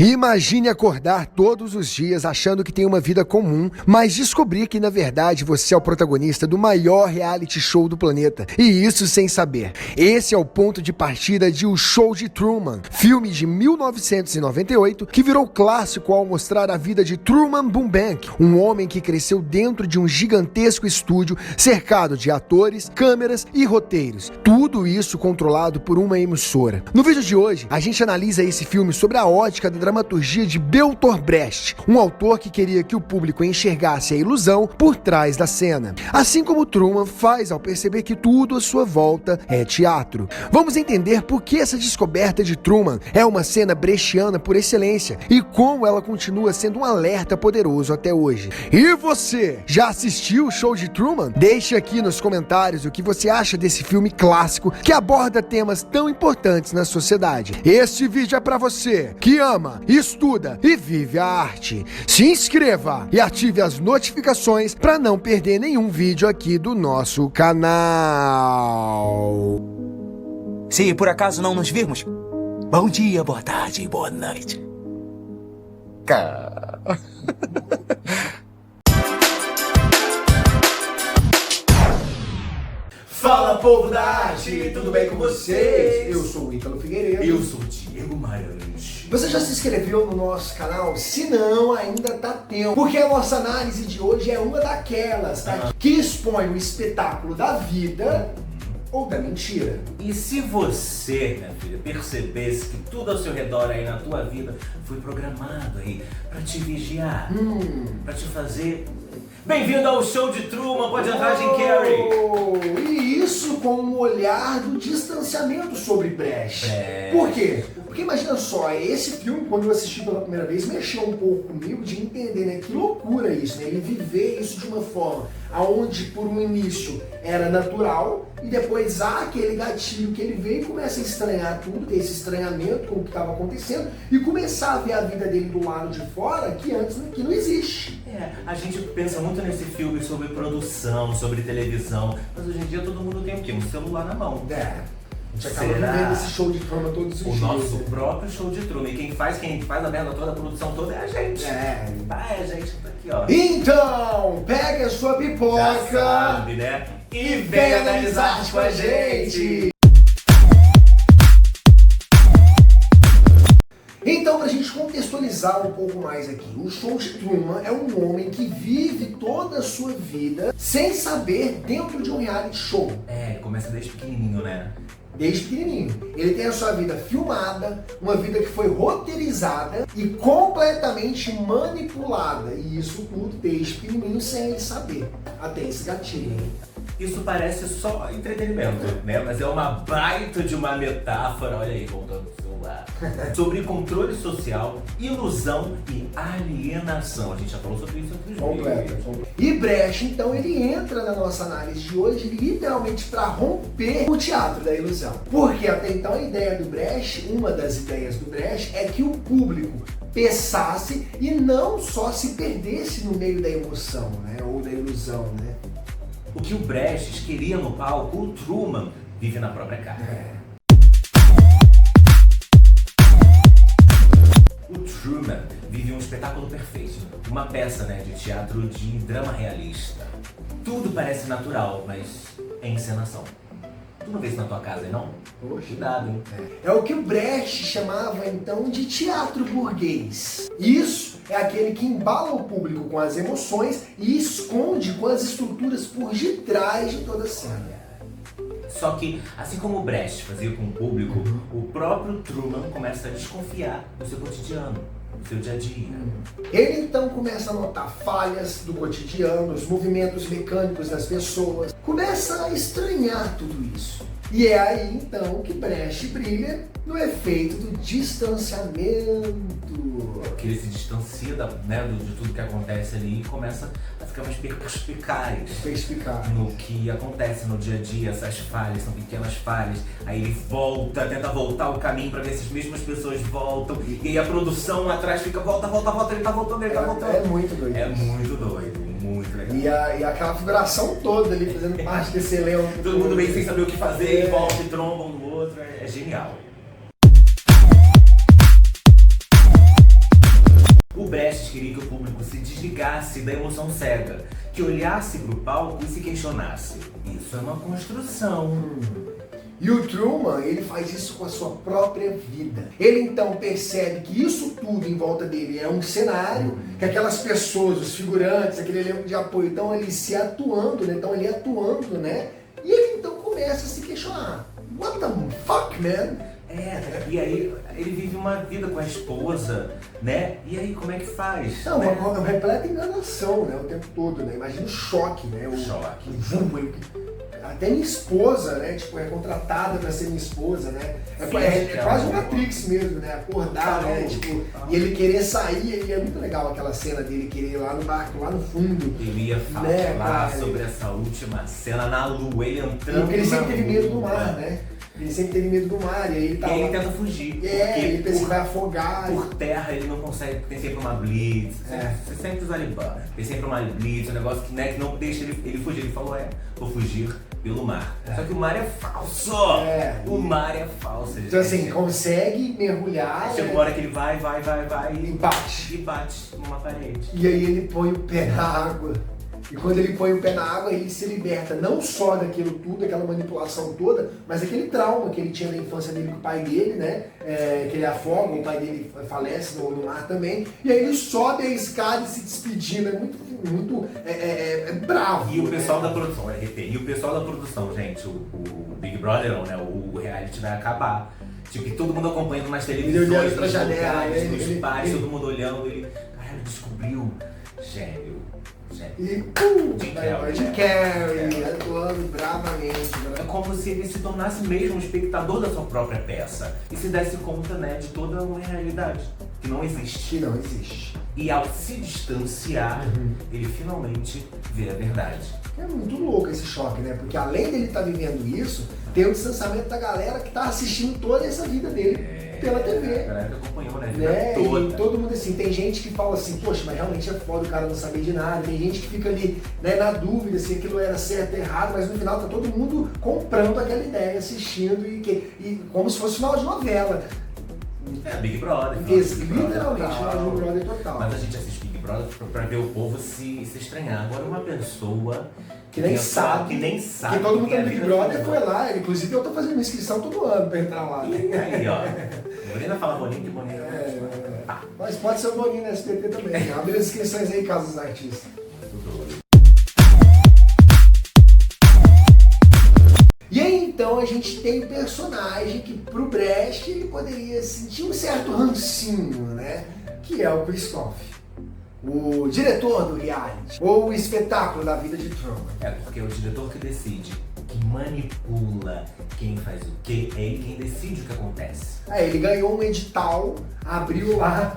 Imagine acordar todos os dias achando que tem uma vida comum, mas descobrir que na verdade você é o protagonista do maior reality show do planeta. E isso sem saber. Esse é o ponto de partida de O Show de Truman, filme de 1998 que virou clássico ao mostrar a vida de Truman Burbank, um homem que cresceu dentro de um gigantesco estúdio cercado de atores, câmeras e roteiros. Tudo isso controlado por uma emissora. No vídeo de hoje, a gente analisa esse filme sobre a ótica da dramaturgia de Bertolt Brecht, um autor que queria que o público enxergasse a ilusão por trás da cena, assim como Truman faz ao perceber que tudo à sua volta é teatro. Vamos entender por que essa descoberta de Truman é uma cena brechtiana por excelência e como ela continua sendo um alerta poderoso até hoje. E você, já assistiu o Show de Truman? Deixe aqui nos comentários o que você acha desse filme clássico que aborda temas tão importantes na sociedade. Esse vídeo é pra você que ama, estuda e vive a arte. Se inscreva e ative as notificações para não perder nenhum vídeo aqui do nosso canal. Se por acaso não nos virmos, bom dia, boa tarde e boa noite. Fala, povo da arte, tudo bem com vocês? Eu sou o Ítalo Figueiredo. Eu sou o Diego Maranhão. Você já se inscreveu no nosso canal? Se não, ainda tá tempo. Porque a nossa análise de hoje é uma daquelas, tá? Que expõe o espetáculo da vida ou da mentira. E se você, minha filha, percebesse que tudo ao seu redor aí na tua vida foi programado aí pra te vigiar, pra te fazer... Bem-vindo ao Show de Truman, pode entrar, Jim Carrey! E isso com um olhar do distanciamento sobre Brecht. Por quê? Porque imagina só, esse filme, quando eu assisti pela primeira vez, mexeu um pouco comigo de entender, né? Que loucura isso, né? Ele viver isso de uma forma aonde por um início era natural e depois há aquele gatilho que ele vem e começa a estranhar tudo, ter esse estranhamento com o que estava acontecendo e começar a ver a vida dele do lado de fora que antes que não existe. A gente pensa muito nesse filme sobre produção, sobre televisão, mas hoje em dia todo mundo tem o quê? Um celular na mão. A gente acaba vivendo esse show de Truman todos os dias. O nosso próprio Show de Truman. E quem faz a merda toda, a produção toda é a gente. A gente tá aqui, ó. Então, pega a sua pipoca. Já sabe, né? E vem analisar arte com a gente. Então, pra gente contextualizar um pouco mais aqui, o Show de Truman é um homem que vive toda a sua vida sem saber dentro de um reality show. Começa desde pequenininho, né? Desde pequenininho. Ele tem a sua vida filmada, uma vida que foi roteirizada e completamente manipulada. E isso tudo desde pequenininho sem ele saber. Até esse gatilho. Isso parece só entretenimento, né? Mas é uma baita de uma metáfora, olha aí, voltando pro celular, sobre controle social, ilusão e alienação. A gente já falou sobre isso outros vídeos. E Brecht, então, ele entra na nossa análise de hoje literalmente para romper o teatro da ilusão. Porque até então a ideia do Brecht, uma das ideias do Brecht, é que o público pensasse e não só se perdesse no meio da emoção, né? Ou da ilusão, né? O que o Brecht queria no palco, o Truman vive na própria cara. O Truman vive um espetáculo perfeito, uma peça, né, de teatro de drama realista. Tudo parece natural, mas é encenação. Tu não vê isso na tua casa, não? Cuidado, hein? É o que o Brecht chamava então de teatro burguês. Isso é aquele que embala o público com as emoções e esconde com as estruturas por detrás de toda a cena. Só que, assim como o Brecht fazia com o público, o próprio Truman começa a desconfiar do seu cotidiano, do seu dia a dia. Ele então começa a notar falhas do cotidiano, os movimentos mecânicos das pessoas, começa a estranhar tudo isso. E é aí então que Brecht brilha no efeito do distanciamento. Que ele se distancia de tudo que acontece ali e começa a ficar mais perspicaz no que acontece no dia a dia. Essas falhas são pequenas falhas, aí ele tenta voltar o caminho para ver se as mesmas pessoas voltam, e aí a produção atrás fica volta, ele tá voltando. É muito doido. É muito doido, muito legal. E aquela figuração toda ali fazendo parte desse elenco. Todo mundo meio sem saber o que fazer, volta e tromba um no outro, é genial. queria que o público se desligasse da emoção cega, que olhasse pro palco e se questionasse. Isso é uma construção. E o Truman, ele faz isso com a sua própria vida. Ele então percebe que isso tudo em volta dele é um cenário, que aquelas pessoas, os figurantes, aquele elenco de apoio estão ali se atuando, né? Estão ali atuando, né? E ele então começa a se questionar. What the fuck, man? E aí ele vive uma vida com a esposa, né? E aí como é que faz? Não, né? uma repleta enganação, né? O tempo todo, né? Imagina o choque, né? O choque. Até minha esposa, né? Tipo, é contratada pra ser minha esposa, né? É quase um Matrix mesmo, né? Acordar, né? Tipo, e ele querer sair, e é muito legal aquela cena dele querer ir lá no barco, lá no fundo. Ele ia falar né, sobre essa última cena na lua, ele entrando. Porque ele sempre teve medo do mar, né? Ele sempre teve medo do mar, e aí ele tá. E ele tenta fugir. Ele pensa que vai afogar. Por terra ele não consegue, tem sempre uma blitz. Você sempre usa Alibaba. Tem sempre uma blitz, um negócio que, né, que não deixa ele fugir. Ele falou, vou fugir pelo mar. Só que o mar é falso! O mar é falso. Então assim, consegue mergulhar. Chega uma hora que ele vai. E bate. E bate numa parede. E aí ele põe o pé na água. E quando ele põe o pé na água, ele se liberta não só daquilo tudo, aquela manipulação toda, mas daquele trauma que ele tinha na infância dele com o pai dele, né? Que ele afoga, o pai dele falece no mar também. E aí ele sobe a escada e se despedindo. É muito bravo. E o pessoal né? da produção, e o pessoal da produção, gente, o Big Brother, né? O reality vai acabar. Tipo, que todo mundo acompanhando nas televisões, ele olhando pra janela, nos bares, todo mundo olhando, ele descobriu. Gênio. E de Carrey, atuando bravamente. É como se ele se tornasse mesmo um espectador da sua própria peça e se desse conta, né, de toda uma realidade que não existe. Que não existe. E ao se distanciar, ele finalmente vê a verdade. É muito louco esse choque, né? Porque além dele estar vivendo isso, tem o distanciamento da galera que está assistindo toda essa vida dele pela TV. A galera que acompanhou, né? Toda. E todo mundo assim, tem gente que fala assim, poxa, mas realmente é foda o cara não saber de nada. Tem gente que fica ali, né, na dúvida se aquilo era certo ou errado, mas no final tá todo mundo comprando aquela ideia, assistindo e como se fosse final de novela. Big Brother. Literalmente final de Big Brother total. Mas a gente assiste Big Brother pra ver o povo se estranhar. Agora uma pessoa que nem sabe. Que todo mundo no Big Brother foi lá. Inclusive eu tô fazendo uma inscrição todo ano pra entrar lá. E aí, ó. Boninho fala Boninho que Boninho Mas pode ser o Boninho na SBT também. Abre as inscrições aí, caso dos artistas. E aí então a gente tem um personagem que pro Brecht ele poderia sentir um certo rancinho, né? Que é o Christoph, o diretor do reality, ou o espetáculo da vida de Truman. Porque é o diretor que decide, que manipula quem faz o quê, é ele quem decide o que acontece. Ele ganhou um edital, abriu lá,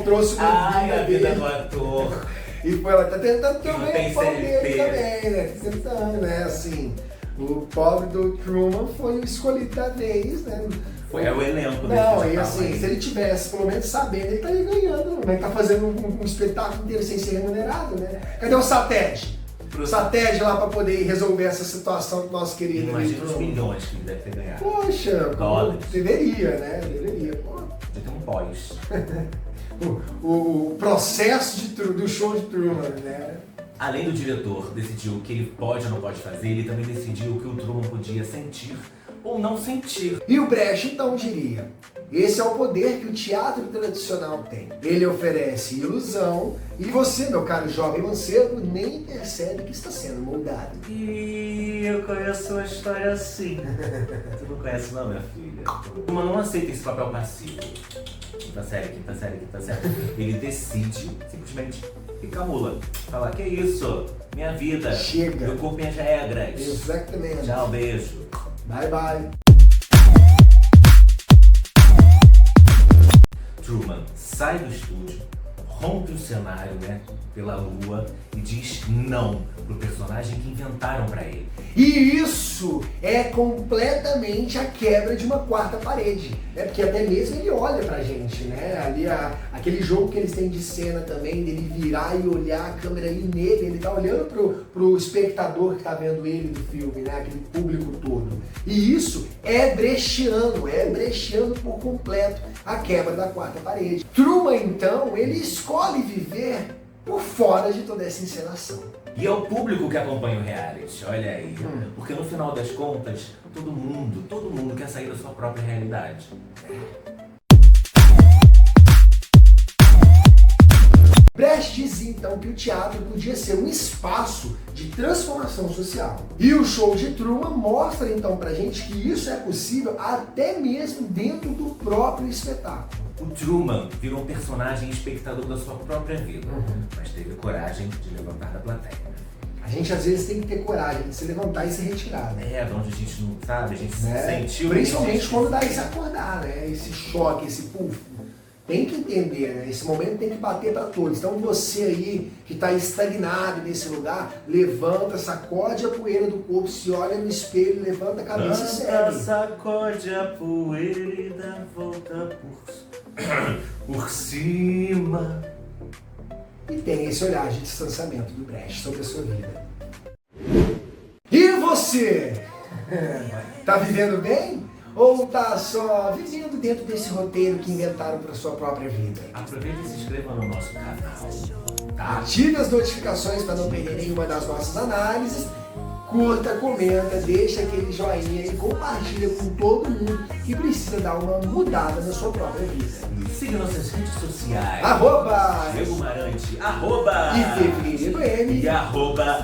trouxe uma vida do ator. E foi lá, tá tentando também o pau dele também, né? Tentando, né? Assim, o pobre do Truman foi o escolhido da vez, né? Foi o elenco desse Não, e assim, se ele tivesse pelo menos sabendo, ele estaria ganhando, né? Ele tá fazendo um espetáculo inteiro sem ser remunerado, né? Cadê o Satélite? O Satélite lá pra poder resolver essa situação do nosso querido. Imagina os milhões que ele deve ter ganhado. Poxa, dólares. Deveria, né? Deveria. Já tem um pós. o processo do show de Truman, né? Além do diretor decidir o que ele pode ou não pode fazer, ele também decidiu o que o Truman podia sentir ou não sentir. E o Brecht então diria, esse é o poder que o teatro tradicional tem. Ele oferece ilusão e você, meu caro jovem mancebo, nem percebe que está sendo moldado. E eu conheço uma história assim. Tu não conhece não, minha filha? Truman não aceita esse papel passivo. Quinta série. Ele decide simplesmente ficar mula. Falar, que isso? Minha vida. Chega. Meu corpo, minhas regras. Exatamente. Tchau, beijo. Bye, bye. Truman sai do estúdio, rompe o cenário, né, pela lua e diz não pro personagem que inventaram pra ele. E isso é completamente a quebra de uma quarta parede, né? Porque até mesmo ele olha pra gente, né? Ali aquele jogo que eles têm de cena também, dele virar e olhar a câmera ali nele, ele tá olhando pro espectador que tá vendo ele no filme, né? Aquele público todo. E isso é brechando por completo a quebra da quarta parede. Truman, então, ele escolhe escolhe viver por fora de toda essa encenação. E é o público que acompanha o reality, olha aí. Porque no final das contas, todo mundo quer sair da sua própria realidade. Brecht dizia então que o teatro podia ser um espaço de transformação social. E o show de Truman mostra então pra gente que isso é possível até mesmo dentro do próprio espetáculo. O Truman virou um personagem espectador da sua própria vida, mas teve coragem de levantar da plateia. A gente às vezes tem que ter coragem de se levantar e se retirar, né? É, de onde a gente não sabe, a gente se sentiu... Principalmente quando dá esse acordar, né? Esse choque, esse puff. Tem que entender, né? Esse momento tem que bater para todos. Então você aí que está estagnado nesse lugar, levanta, sacode a poeira do corpo, se olha no espelho, levanta a cabeça e segue. Sacode a poeira e dá volta por cima. E tem esse olhar de distanciamento do Brecht sobre a sua vida. E você? Tá vivendo bem? Ou tá só vivendo dentro desse roteiro que inventaram para sua própria vida? Aproveita e se inscreva no nosso canal. Tá? Ative as notificações para não perder nenhuma das nossas análises. Curta, comenta, deixa aquele joinha e compartilha com todo mundo que precisa dar uma mudada na sua própria vida. Siga nossas redes sociais. @Diego Marante, @ITVM e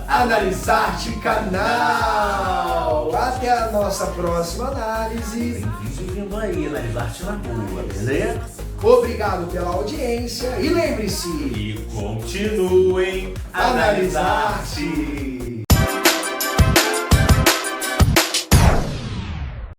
Analisarte Canal. Até a nossa próxima análise. Bem-vindo aí, Analisarte na rua, beleza? Obrigado pela audiência e lembre-se, E continuem a Analisarte.